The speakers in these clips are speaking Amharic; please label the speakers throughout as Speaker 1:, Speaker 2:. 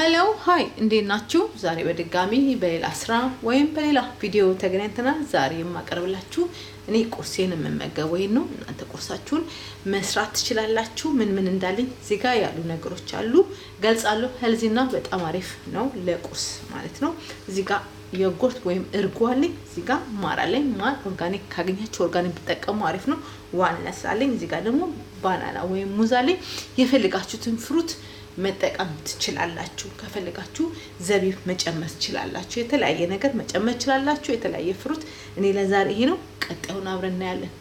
Speaker 1: ሄሎ ሃይ እንዴት ናችሁ? ዛሬ በድጋሚ በሌላ ስራ ወይም በሌላ ቪዲዮ ተገናኝተናል። ዛሬ የማቀርብላችሁ እኔ ቁርሴን የምመገበው ነው። እናንተ ቁርሳችሁን መስራት ትችላላችሁ። ምን እንዳለኝ እዚህ ጋር ያሉ ነገሮች አሉ ገልጻለሁ። ሄልዚና በጣም አሪፍ ነው ለቁርስ ማለት ነው። እዚህ ጋር ዮጉርት ወይም እርጎ አለኝ። እዚህ ጋር ማር አለኝ። ማር ኦርጋኒክ ካገኛችሁ ኦርጋኒክ ብትጠቀሙ አሪፍ ነው። ዋልነስ አለኝ። እዚህ ጋር ደግሞ ባናና ወይም ሙዝ አለኝ። የፈልጋችሁትን ፍሩት መጠቀም ትችላላችሁ። ከፈልጋችሁ ዘቢብ መጨመር ትችላላችሁ። የተለያየ ነገር መጨመር ትችላላችሁ። የተለያየ ፍሩት እኔ ለዛሬ ይሄ ነው። ቀጣዩን አብረን እናያለን።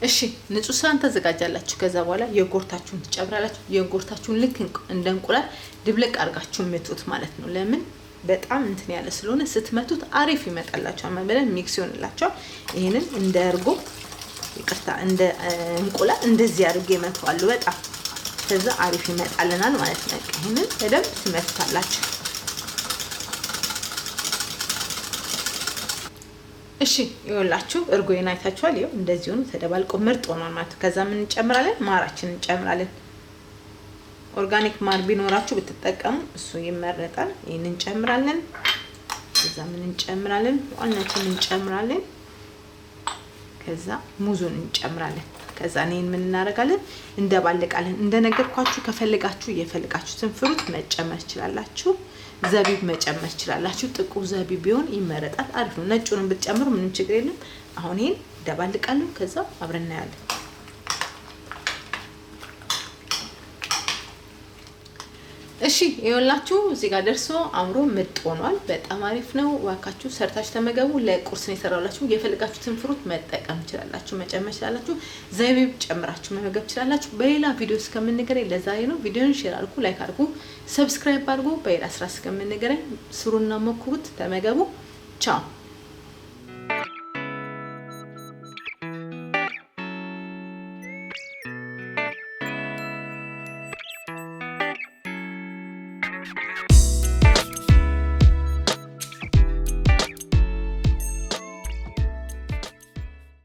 Speaker 1: እሺ ንጹህ ሳህን ታዘጋጃላችሁ። ከዛ በኋላ ዮጉርታችሁን ትጨምራላችሁ። ዮጉርታችሁን ልክ እንደ እንቁላል ድብልቅ አድርጋችሁ ምቱት ማለት ነው። ለምን በጣም እንትን ያለ ስለሆነ ስትመቱት አሪፍ ይመጣላችኋል። ማለት ሚክስ ይሆንላችኋል። ይሄንን እንደ እርጎ ይቅርታ እንደ እንቁላል እንደዚህ አድርጌ መተዋለሁ። በጣም ከዛ አሪፍ ይመጣልናል ማለት ነው። ይሄንን በደንብ ትመታላችሁ። እሺ ይኸውላችሁ እርጎዬን አይታችኋል። ይኸው እንደዚህ ሆኖ ተደባልቆ ምርጥ ሆኗል ማለት ነው። ከዛ ምን እንጨምራለን? ማራችንን እንጨምራለን። ኦርጋኒክ ማር ቢኖራችሁ ብትጠቀሙ እሱ ይመረጣል። ይሄንን እንጨምራለን። ከዛ ምን እንጨምራለን? ዋልነቱን እንጨምራለን። ከዛ ሙዙን እንጨምራለን። ከዛ እኔን ምን እናደርጋለን? እንደባለቃለን። እንደነገርኳችሁ ከፈልጋችሁ የፈልጋችሁትን ፍሩት መጨመር ትችላላችሁ። ዘቢብ መጨመር ትችላላችሁ። ጥቁር ዘቢብ ቢሆን ይመረጣል፣ አሪፍ ነው። ነጩንም ብትጨምሩ ምንም ችግር የለም። አሁን ይሄን እንደባለቃለን። ከዛ አብረን እናያለን። እሺ ይኸውላችሁ እዚህ ጋር ደርሶ አምሮ ምርጥ ሆኗል። በጣም አሪፍ ነው። ዋካችሁ ሰርታችሁ ተመገቡ። ለቁርስ ነው የሰራላችሁ። የፈልጋችሁትን ፍሩት መጠቀም ትችላላችሁ፣ መጨመር ትችላላችሁ። ዘቢብ ጨምራችሁ መመገብ ትችላላችሁ። በሌላ ቪዲዮ እስከምንገናኝ ለዛሬ ነው። ቪዲዮን ሼር አድርጉ፣ ላይክ አድርጉ፣ ሰብስክራይብ አድርጉ። በሌላ ስራ እስከምንገናኝ ስሩና ሞክሩት፣ ተመገቡ። ቻው